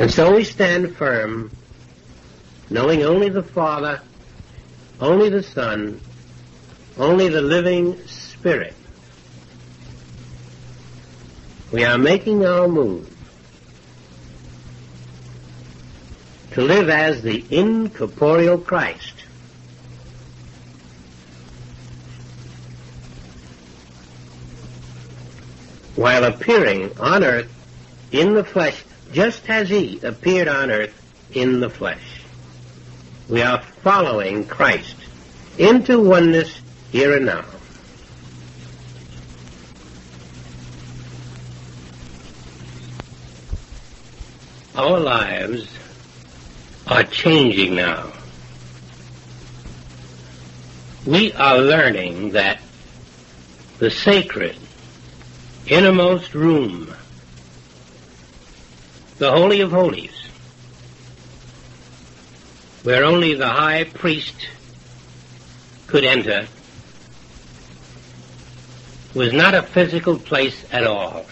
And so we stand firm, knowing only the Father, only the Son, only the living Spirit. We are making our move to live as the incorporeal Christ. While appearing on earth in the flesh, just as he appeared on earth in the flesh. We are following Christ into oneness here and now. Our lives are changing now. We are learning that the sacred innermost room, the Holy of Holies, where only the high priest could enter, was not a physical place at all.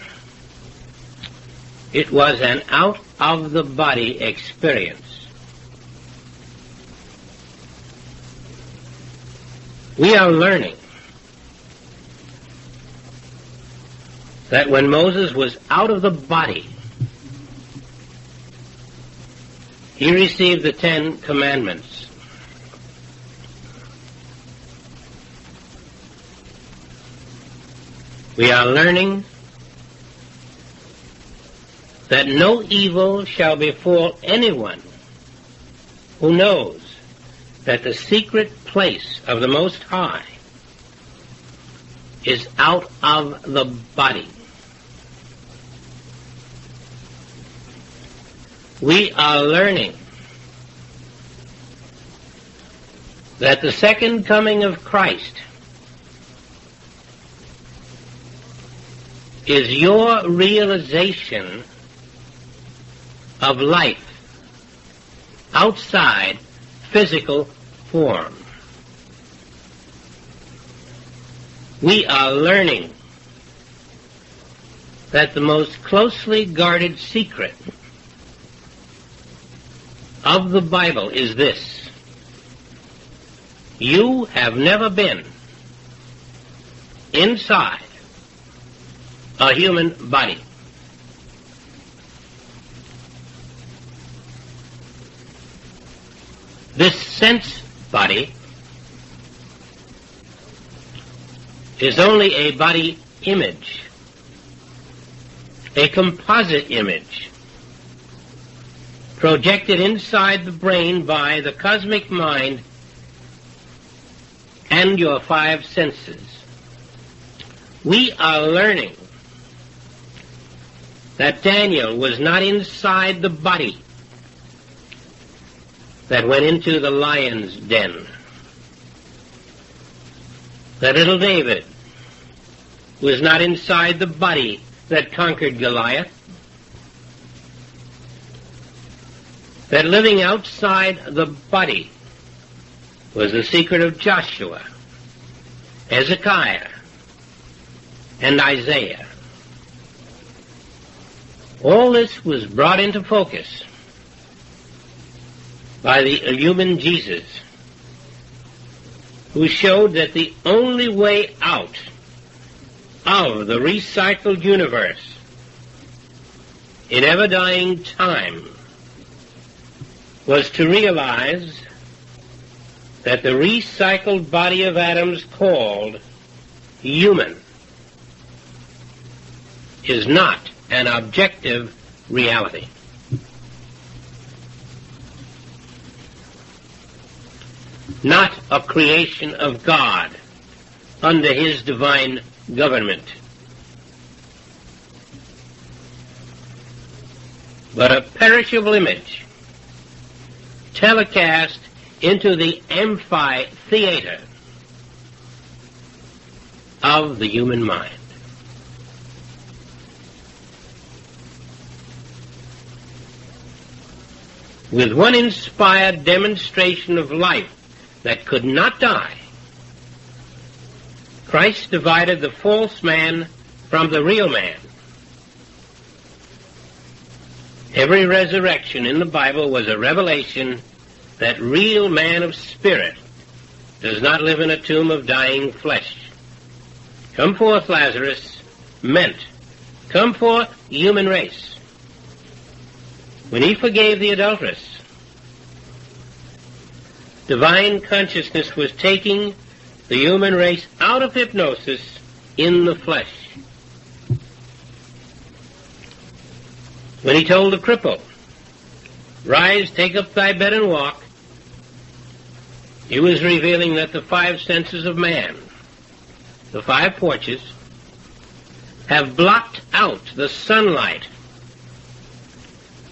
It was an out-of-the-body experience. We are learning that when Moses was out of the body, he received the 10 Commandments. We are learning that no evil shall befall anyone who knows that the secret place of the Most High is out of the body. We are learning that the second coming of Christ is your realization of life outside physical form. We are learning that the most closely guarded secret of the Bible is this: you have never been inside a human body. This sense body is only a body image, a composite image, projected inside the brain by the cosmic mind and your 5 senses. We are learning that Daniel was not inside the body that went into the lion's den, that little David was not inside the body that conquered Goliath, that living outside the body was the secret of Joshua, Hezekiah, and Isaiah. All this was brought into focus by the illumined Jesus, who showed that the only way out of the recycled universe in ever-dying time was to realize that the recycled body of atoms called human is not an objective reality. Not a creation of God under his divine government, but a perishable image telecast into the amphitheater of the human mind. With one inspired demonstration of life that could not die, Christ divided the false man from the real man. Every resurrection in the Bible was a revelation that real man of spirit does not live in a tomb of dying flesh. Come forth, Lazarus, meant, come forth, human race. When he forgave the adulteress, divine consciousness was taking the human race out of hypnosis in the flesh. When he told the cripple, rise, take up thy bed and walk, he was revealing that the five senses of man, the five porches, have blocked out the sunlight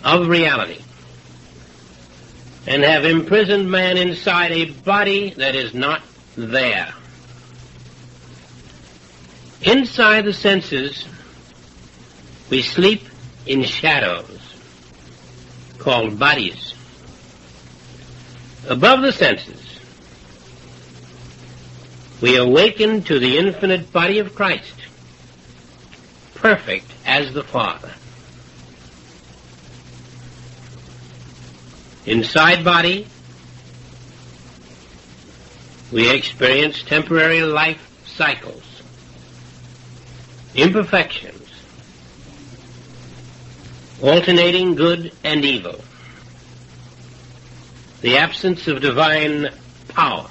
of reality and have imprisoned man inside a body that is not there. Inside the senses, we sleep in shadows called bodies. Above the senses, we awaken to the infinite body of Christ, perfect as the Father. Inside body, we experience temporary life cycles, imperfections, alternating good and evil, the absence of divine power,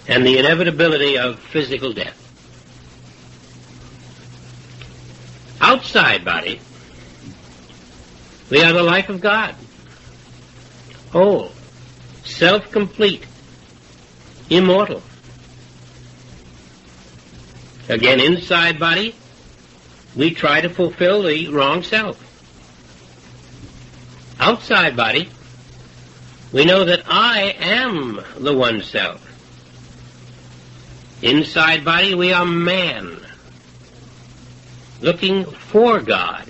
and the inevitability of physical death. Outside body, we are the life of God, whole, self-complete, immortal. Again, inside body, we try to fulfill the wrong self. Outside body, we know that I am the one self. Inside body, we are man, looking for God.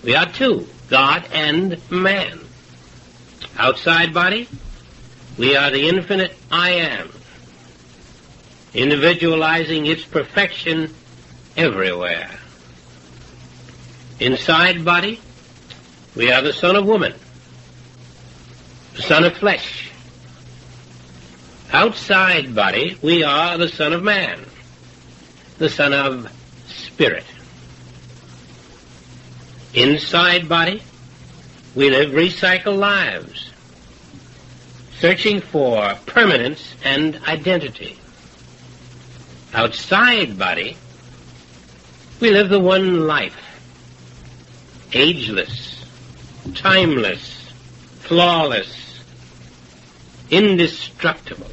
We are two, God and man. Outside body, we are the infinite I am, individualizing its perfection everywhere. Inside body, we are the son of woman, the son of flesh. Outside body, we are the son of man, the son of spirit. Inside body, we live recycled lives, searching for permanence and identity. Outside body, we live the one life, ageless, timeless, flawless, indestructible.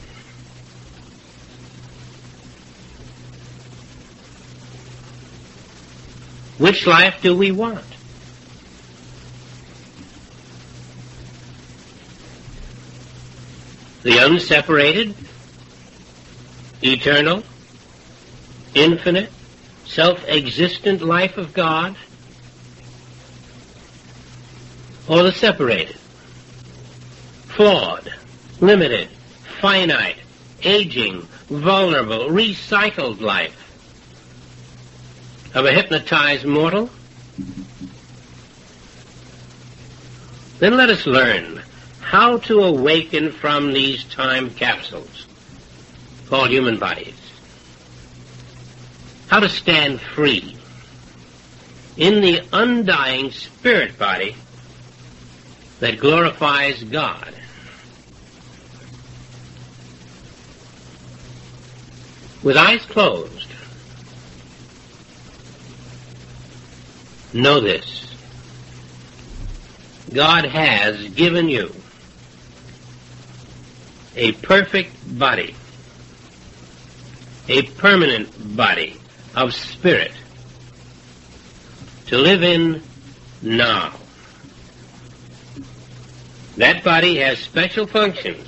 Which life do we want? The unseparated, eternal, infinite, self-existent life of God, or the separated, flawed, limited, finite, aging, vulnerable, recycled life of a hypnotized mortal? Then let us learn how to awaken from these time capsules called human bodies. How to stand free in the undying spirit body that glorifies God. With eyes closed, know this: God has given you a perfect body, a permanent body of spirit to live in now. That body has special functions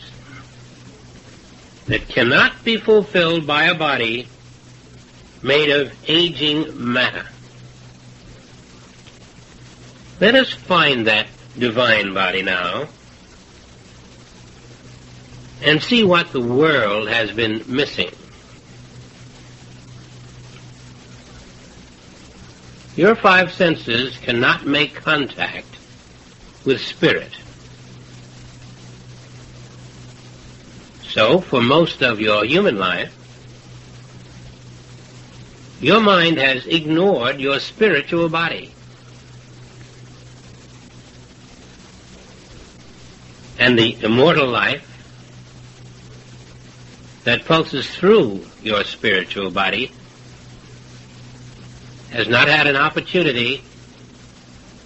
that cannot be fulfilled by a body made of aging matter. Let us find that divine body now and see what the world has been missing. Your five senses cannot make contact with spirit. So, for most of your human life, your mind has ignored your spiritual body. And the immortal life that pulses through your spiritual body has not had an opportunity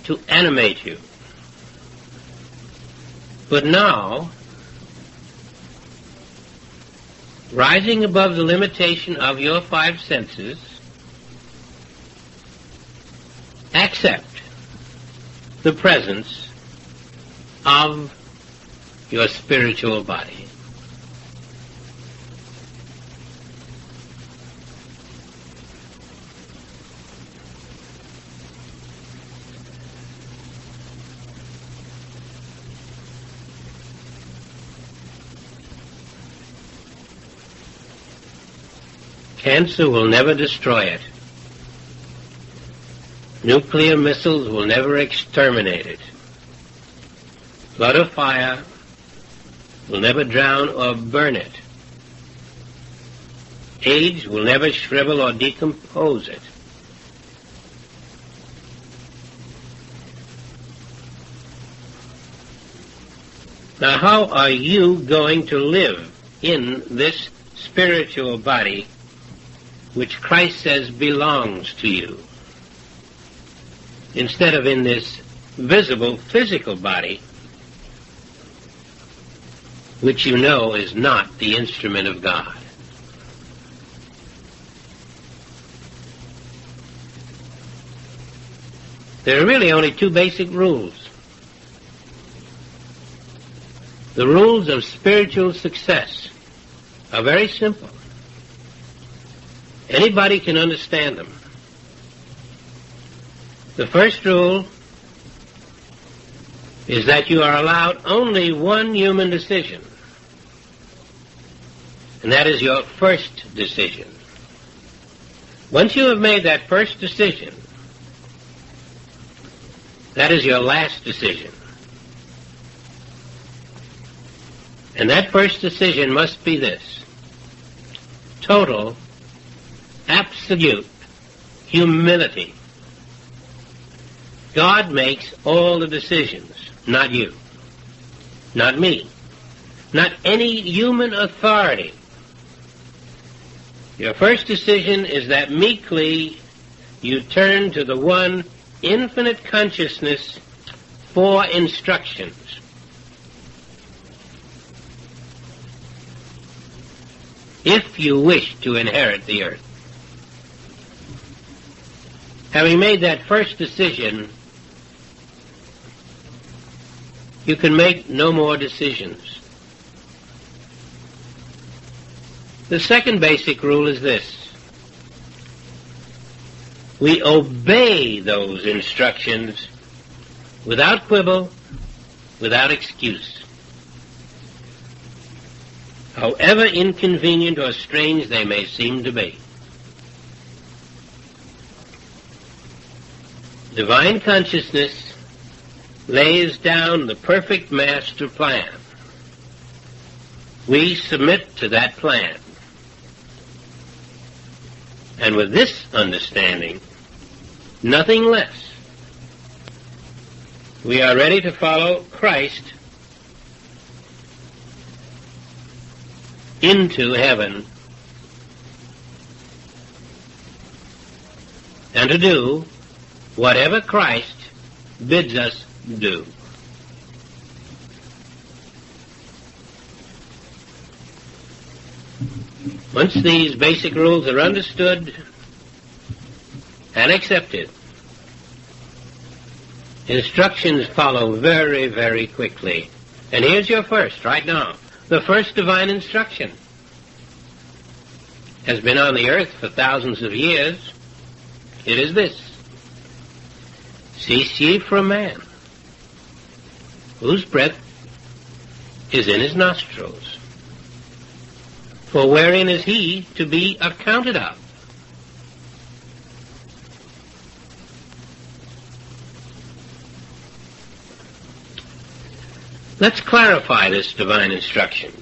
to animate you. But now, rising above the limitation of your five senses, accept the presence of your spiritual body. Cancer will never destroy it. Nuclear missiles will never exterminate it. Flood of fire will never drown or burn it. Age will never shrivel or decompose it. Now, how are you going to live in this spiritual body which Christ says belongs to you, instead of in this visible physical body which you know is not the instrument of God? There are really only two basic rules. The rules of spiritual success are very simple. Anybody can understand them. The first rule is that you are allowed only one human decision, and that is your first decision. Once you have made that first decision, that is your last decision. And that first decision must be this: total, absolute humility. God makes all the decisions, not you, not me, not any human authority. Your first decision is that meekly you turn to the one infinite consciousness for instructions. If you wish to inherit the earth. Having made that first decision, you can make no more decisions. The second basic rule is this: we obey those instructions without quibble, without excuse, however inconvenient or strange they may seem to be. Divine consciousness lays down the perfect master plan. We submit to that plan. And with this understanding, nothing less, we are ready to follow Christ into heaven and to do whatever Christ bids us do. Once these basic rules are understood and accepted, instructions follow very, very quickly. And here's your first, right now. The first divine instruction has been on the earth for thousands of years. It is this: cease ye from man, whose breath is in his nostrils. For wherein is he to be accounted of? Let's clarify this divine instruction.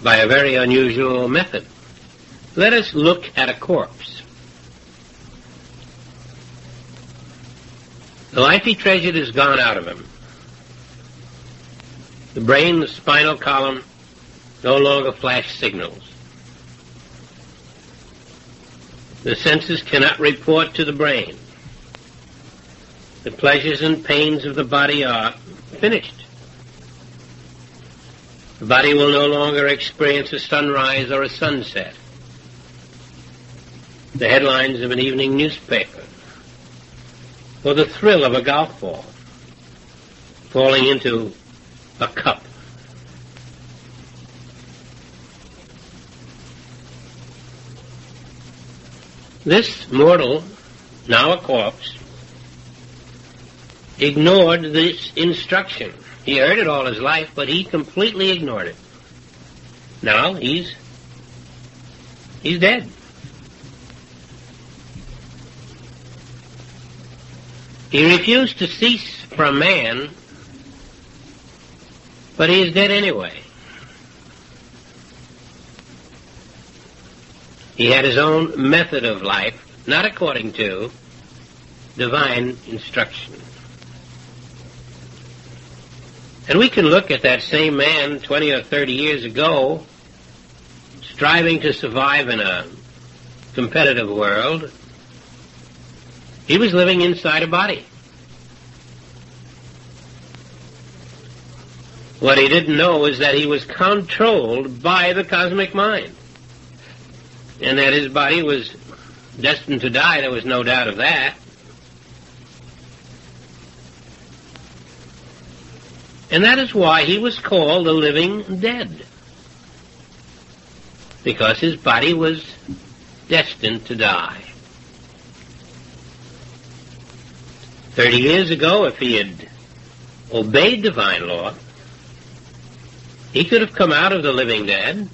By a very unusual method. Let us look at a corpse. The life he treasured is gone out of him. The brain, the spinal column, no longer flash signals. The senses cannot report to the brain. The pleasures and pains of the body are finished. The body will no longer experience a sunrise or a sunset, the headlines of an evening newspaper, or the thrill of a golf ball falling into a cup. This mortal, now a corpse, ignored this instruction. He heard it all his life, but he completely ignored it. Now he's dead. He refused to cease from man, but he is dead anyway. He had his own method of life, not according to divine instruction. And we can look at that same man 20 or 30 years ago, striving to survive in a competitive world. He was living inside a body. What he didn't know is that he was controlled by the cosmic mind, and that his body was destined to die. There was no doubt of that. And that is why he was called the living dead, because his body was destined to die. 30 years ago, if he had obeyed divine law, he could have come out of the living dead,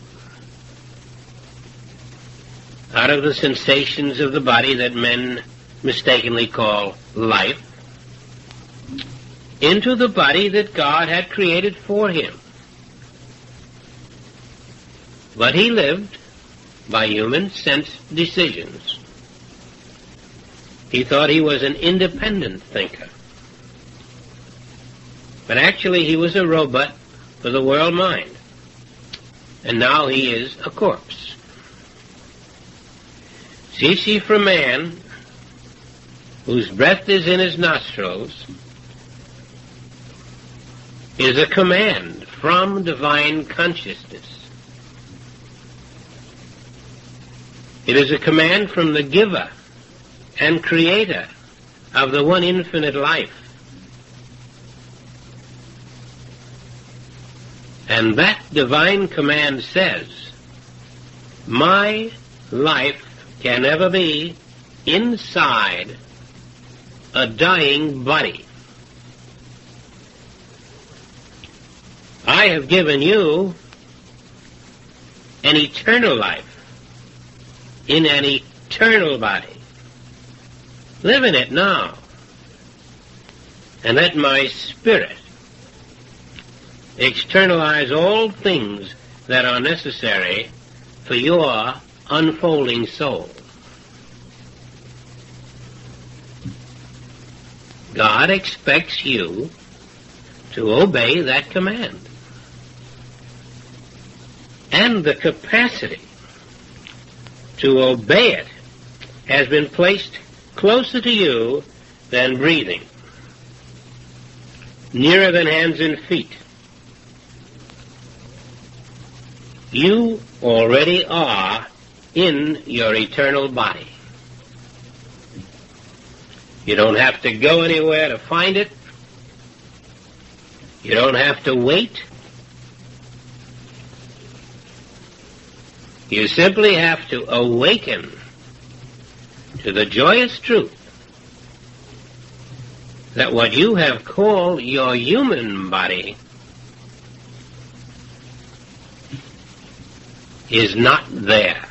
out of the sensations of the body that men mistakenly call life, into the body that God had created for him. But he lived by human sense decisions. He thought he was an independent thinker. But actually he was a robot for the world mind. And now he is a corpse. Cease ye from man, whose breath is in his nostrils, is a command from divine consciousness. It is a command from the giver and creator of the one infinite life. And that divine command says, my life can never be inside a dying body. I have given you an eternal life in an eternal body. Live in it now, and let my spirit externalize all things that are necessary for your unfolding soul. God expects you to obey that command. And the capacity to obey it has been placed closer to you than breathing, nearer than hands and feet. You already are in your eternal body. You don't have to go anywhere to find it. You don't have to wait. You simply have to awaken to the joyous truth that what you have called your human body is not there.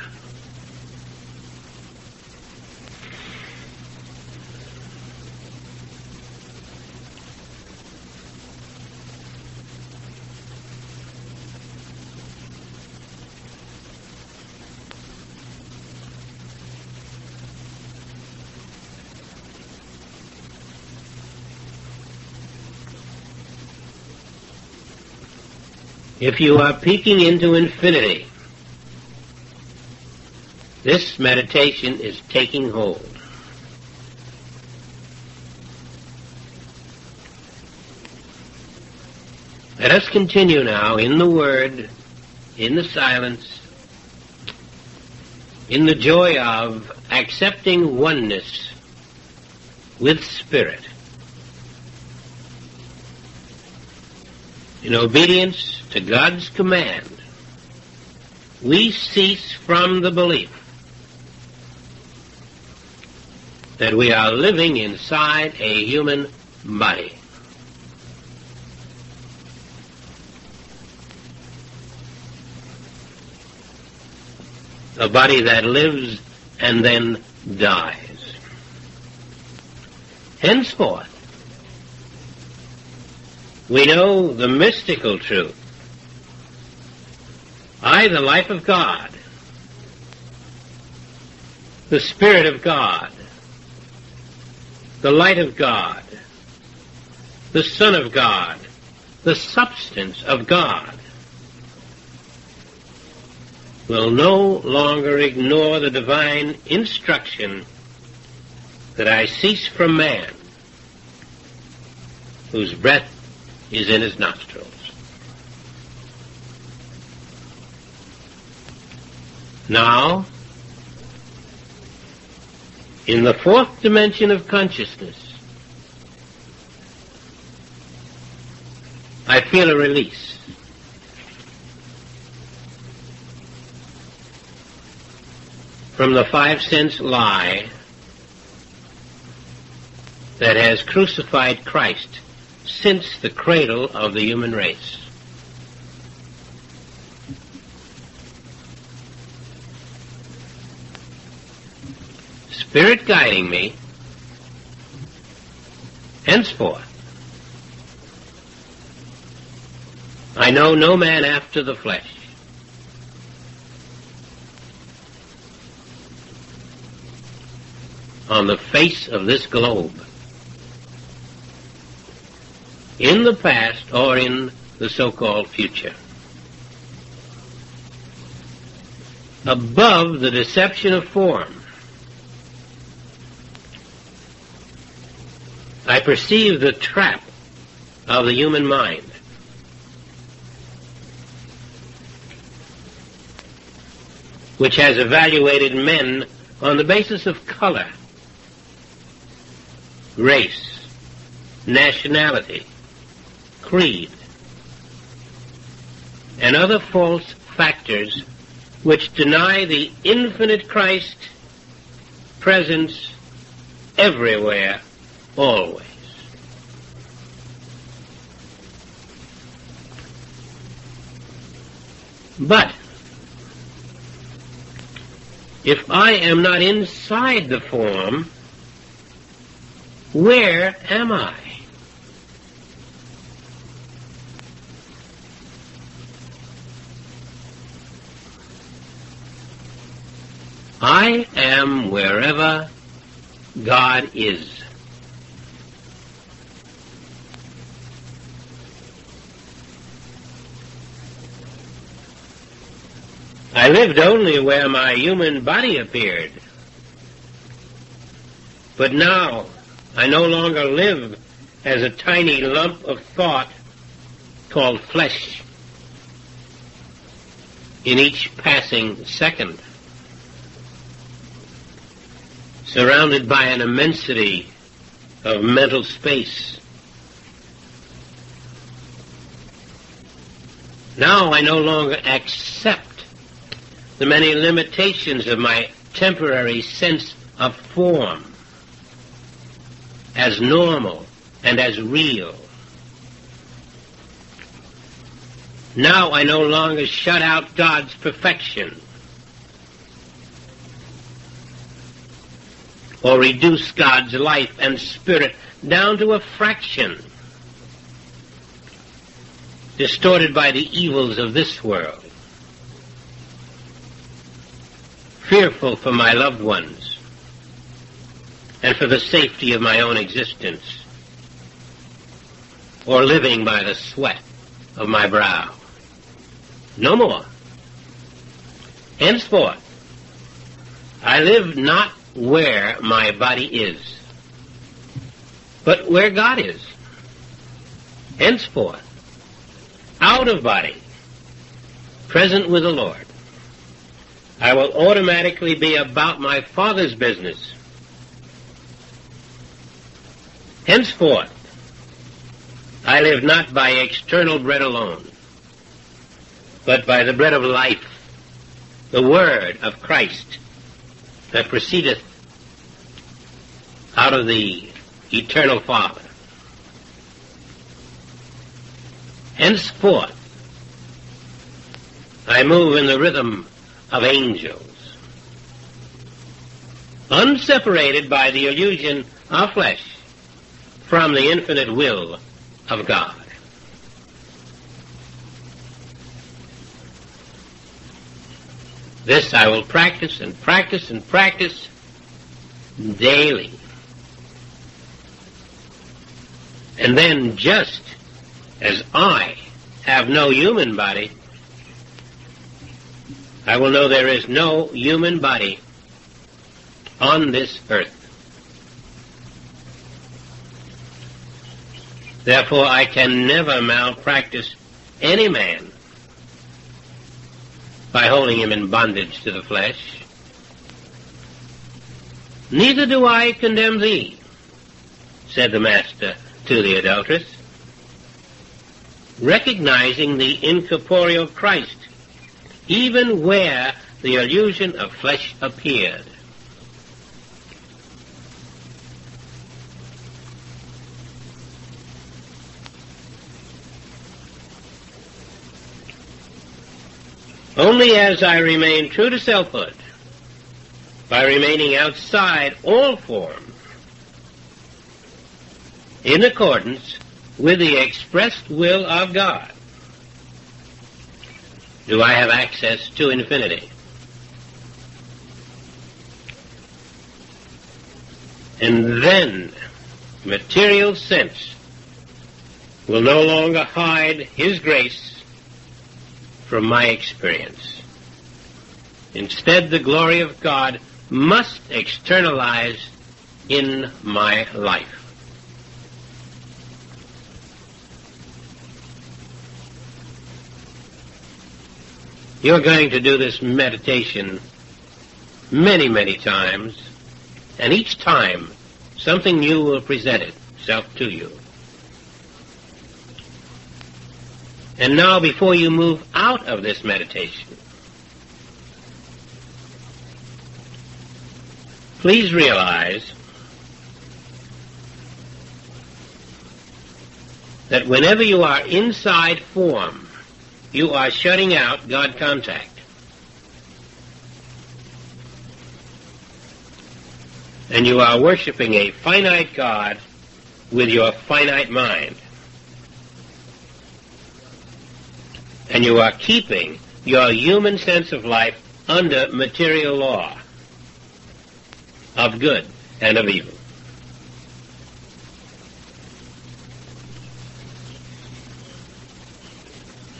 If you are peeking into infinity, this meditation is taking hold. Let us continue now in the Word, in the silence, in the joy of accepting oneness with Spirit. In obedience to God's command, we cease from the belief that we are living inside a human body. A body that lives and then dies. Henceforth, we know the mystical truth. I, the life of God, the Spirit of God, the light of God, the Son of God, the substance of God, will no longer ignore the divine instruction that I cease from man, whose breath is in his nostrils. Now, in the fourth dimension of consciousness, I feel a release. From the five-sense lie that has crucified Christ since the cradle of the human race. Spirit guiding me, henceforth, I know no man after the flesh. On the face of this globe, in the past or in the so-called future. Above the deception of form, I perceive the trap of the human mind. Which has evaluated men on the basis of color, race, nationality, creed, and other false factors which deny the infinite Christ presence everywhere, always. But if I am not inside the form, where am I? I am wherever God is. I lived only where my human body appeared. But now I no longer live as a tiny lump of thought called flesh in each passing second, surrounded by an immensity of mental space. Now I no longer accept the many limitations of my temporary sense of form as normal and as real. Now I no longer shut out God's perfection or reduce God's life and spirit down to a fraction, distorted by the evils of this world. Fearful for my loved ones and for the safety of my own existence, or living by the sweat of my brow. no more. Henceforth, I live not where my body is, but where God is. Henceforth, out of body, present with the Lord, I will automatically be about my Father's business. Henceforth, I live not by external bread alone, but by the bread of life, the word of Christ that proceedeth out of the eternal Father. Henceforth, I move in the rhythm of angels, unseparated by the illusion of flesh from the infinite will of God. This I will practice and practice and practice daily. And then, just as I have no human body, I will know there is no human body on this earth. Therefore, I can never malpractice any man by holding him in bondage to the flesh. Neither do I condemn thee, said the Master to the adulteress, recognizing the incorporeal Christ, even where the illusion of flesh appeared. Only as I remain true to selfhood, by remaining outside all form, in accordance with the expressed will of God, do I have access to infinity. And then material sense will no longer hide His grace from my experience. Instead, the glory of God must externalize in my life. You're going to do this meditation many, many times, and each time something new will present itself to you. And now, before you move out of this meditation, please realize that whenever you are inside form, you are shutting out God contact. And you are worshiping a finite God with your finite mind. And you are keeping your human sense of life under material law of good and of evil.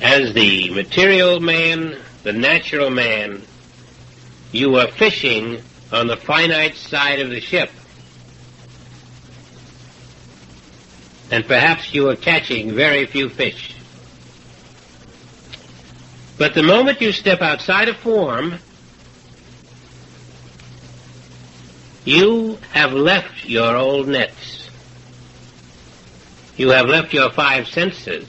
As the material man, the natural man, you are fishing on the finite side of the ship. And perhaps you are catching very few fish. But the moment you step outside of form, you have left your old nets. You have left your five senses,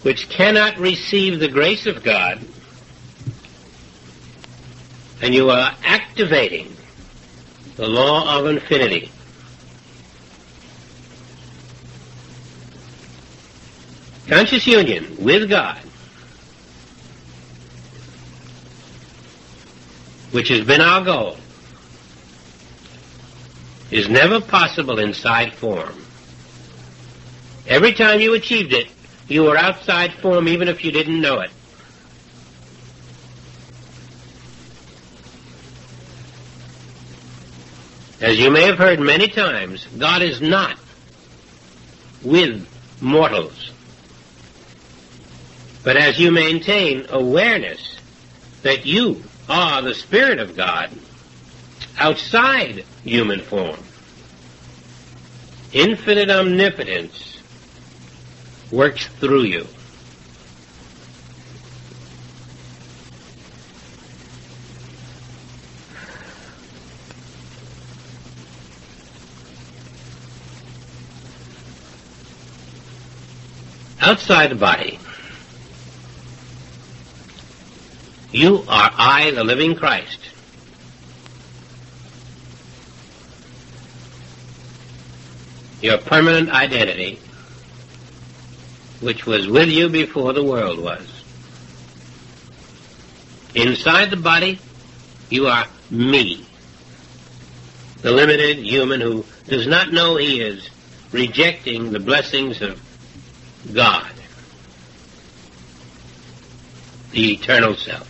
which cannot receive the grace of God, and you are activating the law of infinity. Conscious union with God, which has been our goal, is never possible inside form. Every time you achieved it, you were outside form even if you didn't know it. As you may have heard many times, God is not with mortals, But as you maintain awareness that you are the Spirit of God outside human form, infinite omnipotence works through you. Outside the body, you are I, the living Christ. Your permanent identity, which was with you before the world was. Inside the body, you are me, the limited human who does not know he is rejecting the blessings of God, the eternal self.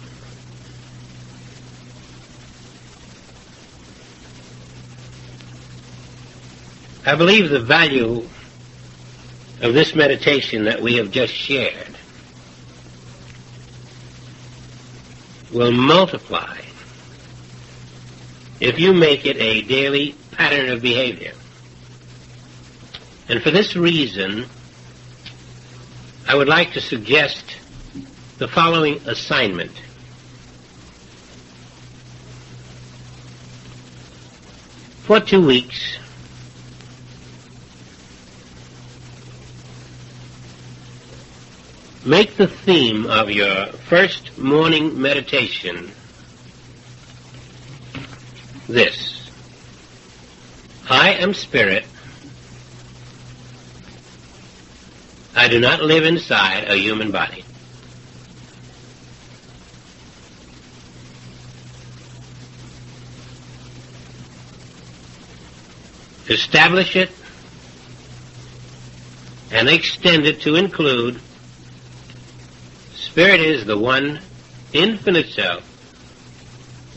I believe the value of this meditation that we have just shared will multiply if you make it a daily pattern of behavior. And for this reason, I would like to suggest the following assignment. For 2 weeks, make the theme of your first morning meditation this: I am spirit. I do not live inside a human body. Establish it and extend it to include Spirit is the one infinite self.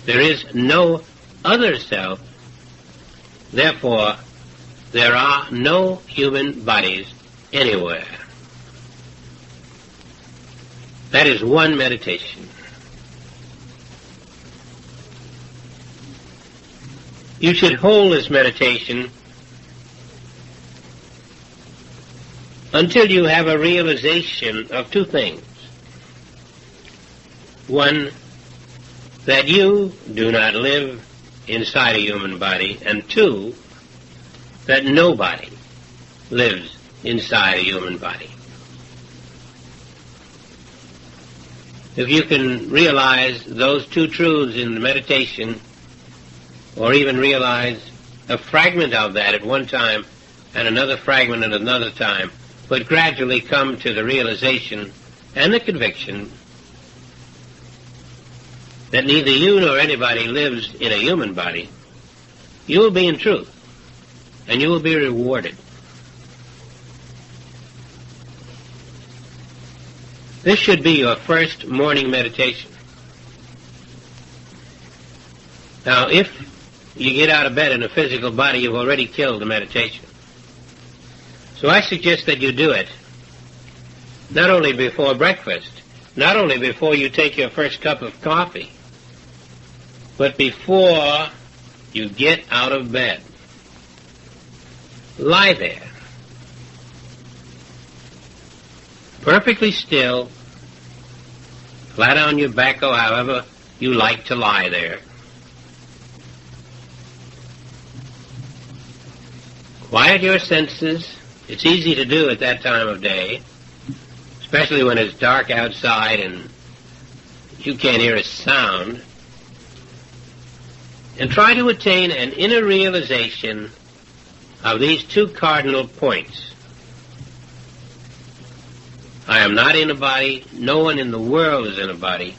There is no other self. Therefore, there are no human bodies anywhere. That is one meditation. You should hold this meditation until you have a realization of two things. One, that you do not live inside a human body, and two, that nobody lives inside a human body. If you can realize those two truths in the meditation, or even realize a fragment of that at one time and another fragment at another time, but gradually come to the realization and the conviction that neither you nor anybody lives in a human body, you will be in truth, and you will be rewarded. This should be your first morning meditation. Now, if you get out of bed in a physical body, you've already killed the meditation. So I suggest that you do it not only before breakfast, not only before you take your first cup of coffee, but before you get out of bed. Lie there, perfectly still, flat on your back or however you like to lie there. Quiet your senses. It's easy to do at that time of day, especially when it's dark outside and you can't hear a sound. And try to attain an inner realization of these two cardinal points. I am not in a body. No one in the world is in a body.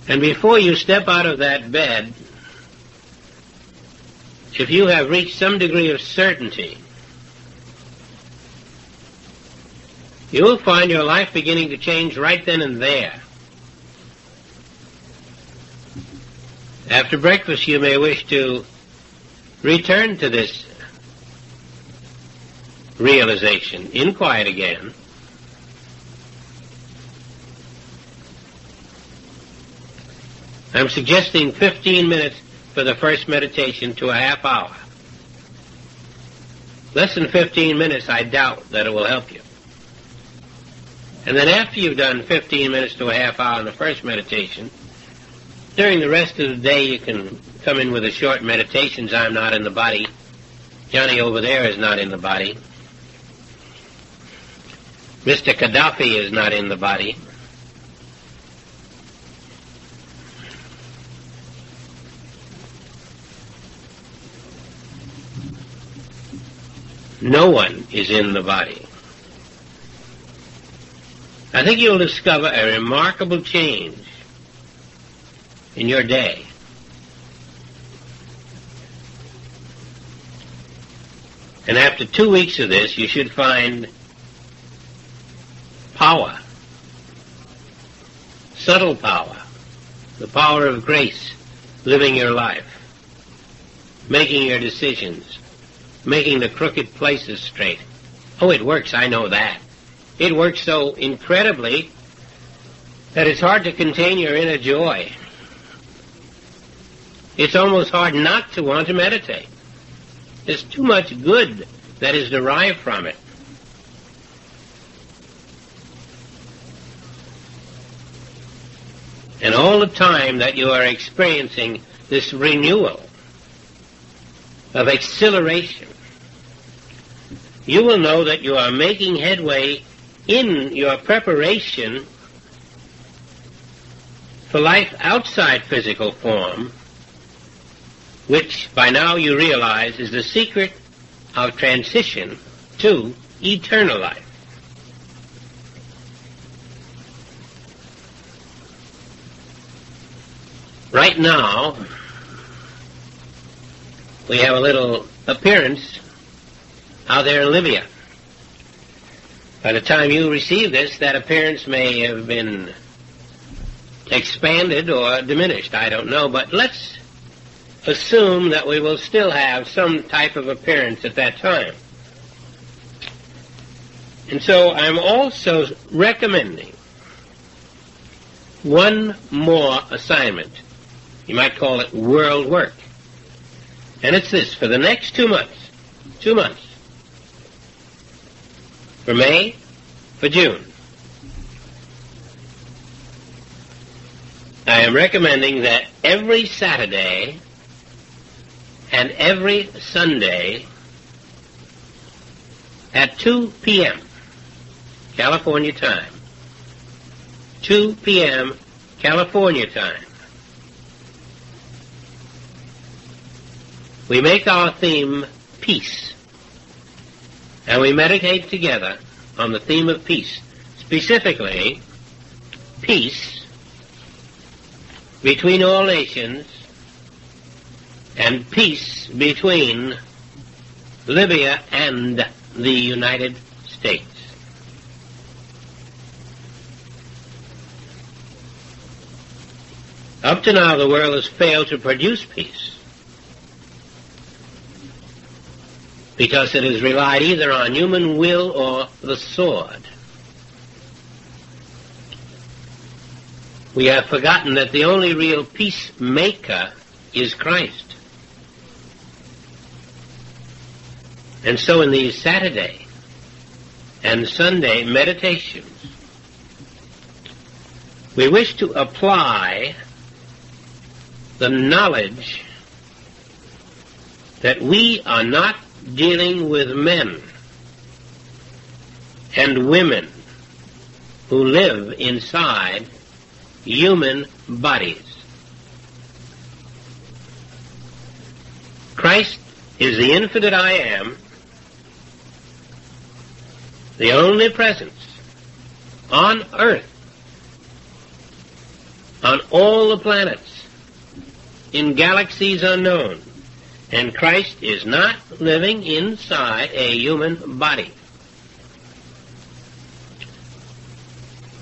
And before you step out of that bed, if you have reached some degree of certainty, you will find your life beginning to change right then and there. After breakfast, you may wish to return to this realization in quiet again, I'm suggesting 15 minutes for the first meditation to a half hour. Less than 15 minutes, I doubt that it will help you. And then after you've done 15 minutes to a half hour in the first meditation, during the rest of the day you can come in with the short meditations. I'm not in the body. Johnny over there is not in the body. Mr. Gaddafi is not in the body. No one is in the body. I think you'll discover a remarkable change in your day. And after 2 weeks of this, you should find power, subtle power, the power of grace, living your life, making your decisions, making the crooked places straight. Oh, it works, I know that. It works so incredibly that it's hard to contain your inner joy. It's almost hard not to want to meditate. There's too much good that is derived from it. And all the time that you are experiencing this renewal of exhilaration, you will know that you are making headway in your preparation for life outside physical form, which by now you realize is the secret of transition to eternal life. Right now, we have a little appearance out there in Libya. By the time you receive this, that appearance may have been expanded or diminished. I don't know, but let's assume that we will still have some type of appearance at that time. And so I'm also recommending one more assignment. You might call it world work. And it's this: for the next 2 months, for May, for June, I am recommending that every Saturday and every Sunday at 2 p.m. California time, 2 p.m. California time, we make our theme peace, and we meditate together on the theme of peace, specifically peace between all nations and peace between Libya and the United States. Up to now, the world has failed to produce peace because it has relied either on human will or the sword. We have forgotten that the only real peacemaker is Christ. And so in these Saturday and Sunday meditations, we wish to apply the knowledge that we are not dealing with men and women who live inside human bodies. Christ is the infinite I am, the only presence on earth, on all the planets, in galaxies unknown. And Christ is not living inside a human body.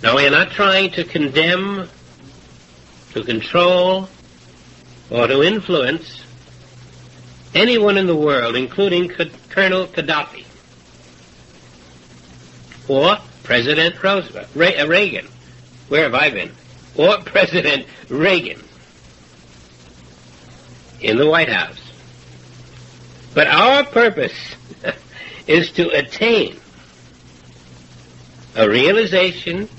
Now, we are not trying to condemn, to control, or to influence anyone in the world, including Colonel Gaddafi. or President Reagan. Where have I been? Or President Reagan in the White House. But our purpose is to attain a realization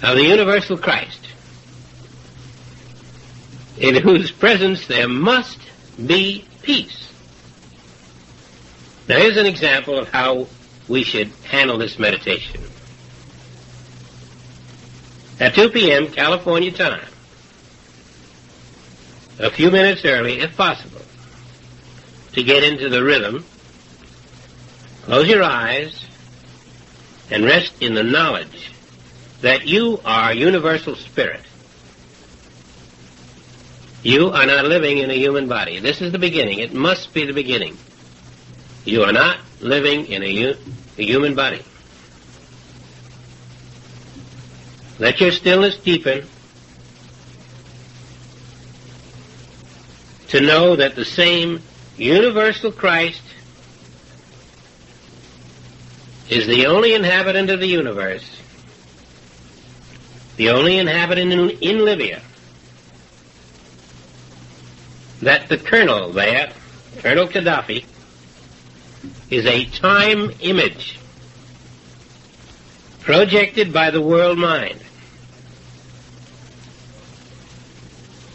of the universal Christ, in whose presence there must be peace. Now here's an example of how we should handle this meditation. At 2 p.m. California time, a few minutes early, if possible, to get into the rhythm, close your eyes and rest in the knowledge that you are universal spirit. You are not living in a human body. This is the beginning. It must be the beginning. You are not living in a human body. Let your stillness deepen to know that the same universal Christ is the only inhabitant of the universe, the only inhabitant in Libya, that the colonel there, Colonel Gaddafi, is a time image projected by the world mind,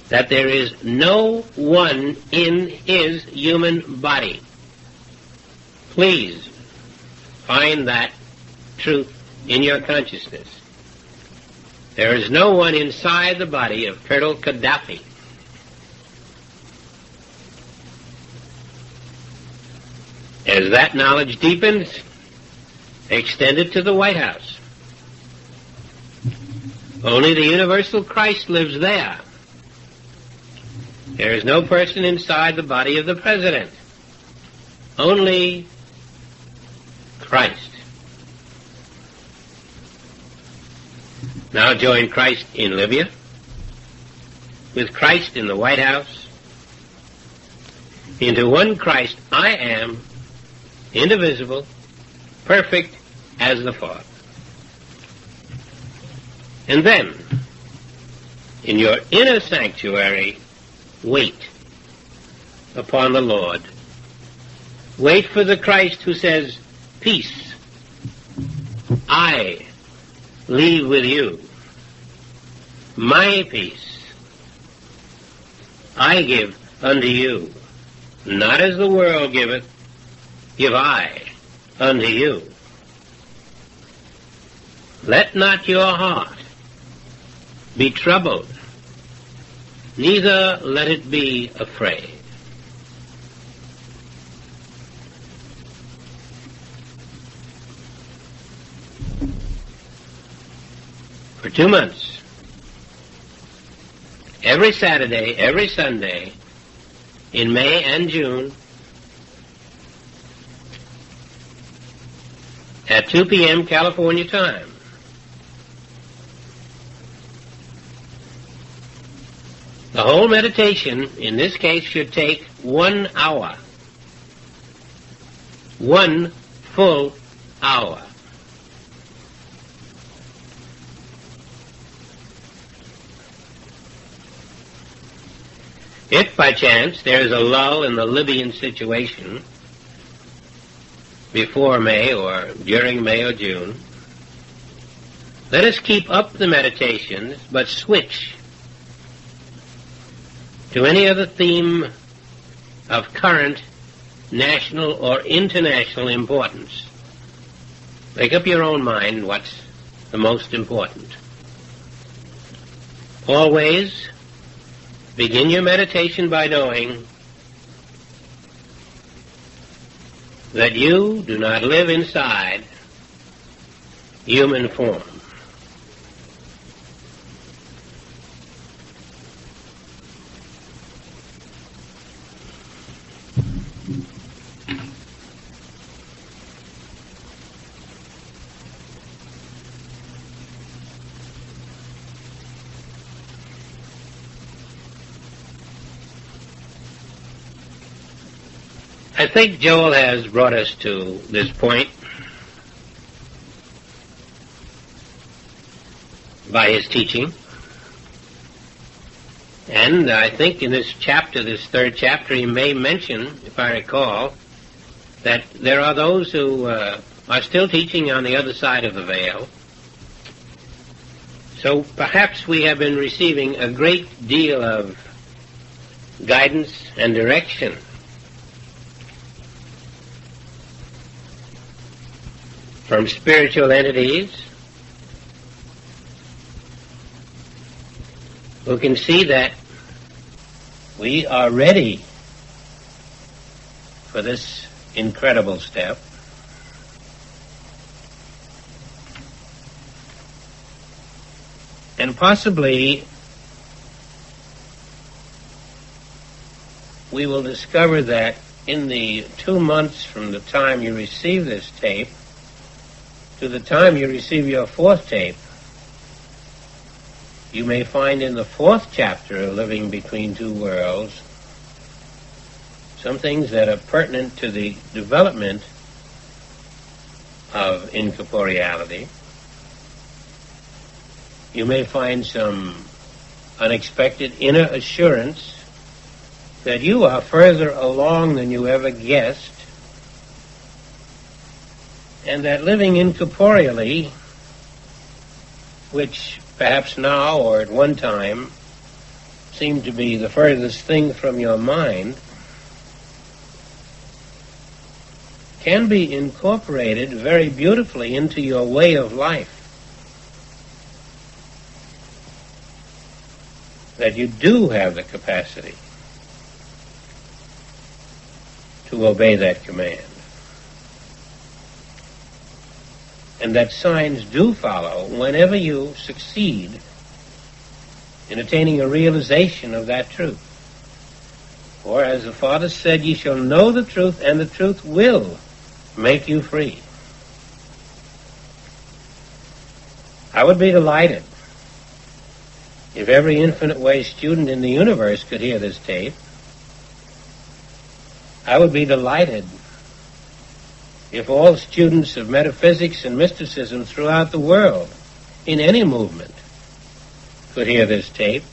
that there is no one in his human body. Please find that truth in your consciousness. There is no one inside the body of Colonel Gaddafi. As that knowledge deepens, extend it to the White House. Only the universal Christ lives there. There is no person inside the body of the president. Only Christ. Now join Christ in Libya, with Christ in the White House, into one Christ I am, indivisible, perfect as the Father. And then, in your inner sanctuary, wait upon the Lord. Wait for the Christ who says, peace, I leave with you. My peace I give unto you. Not as the world giveth, give I unto you. Let not your heart be troubled, neither let it be afraid. For 2 months, every Saturday, every Sunday, in May and June, at 2 p.m. California time. The whole meditation, in this case, should take 1 hour. 1 full hour. If by chance there is a lull in the Libyan situation before May or during May or June, let us keep up the meditations, but switch to any other theme of current national or international importance. Make up your own mind what's the most important. Always begin your meditation by knowing that you do not live inside human form. I think Joel has brought us to this point by his teaching. And I think in this chapter, this third chapter, he may mention, if I recall, that there are those who are still teaching on the other side of the veil. So perhaps we have been receiving a great deal of guidance and direction from spiritual entities who can see that we are ready for this incredible step. And possibly we will discover that in the 2 months from the time you receive this tape to the time you receive your fourth tape, you may find in the fourth chapter of Living Between Two Worlds some things that are pertinent to the development of incorporeality. You may find some unexpected inner assurance that you are further along than you ever guessed, and that living incorporeally, which perhaps now or at one time seemed to be the furthest thing from your mind, can be incorporated very beautifully into your way of life. That you do have the capacity to obey that command. And that signs do follow whenever you succeed in attaining a realization of that truth. For as the Father said, ye shall know the truth, and the truth will make you free. I would be delighted if every infinite way student in the universe could hear this tape. I would be delighted if all students of metaphysics and mysticism throughout the world, in any movement, could hear this tape.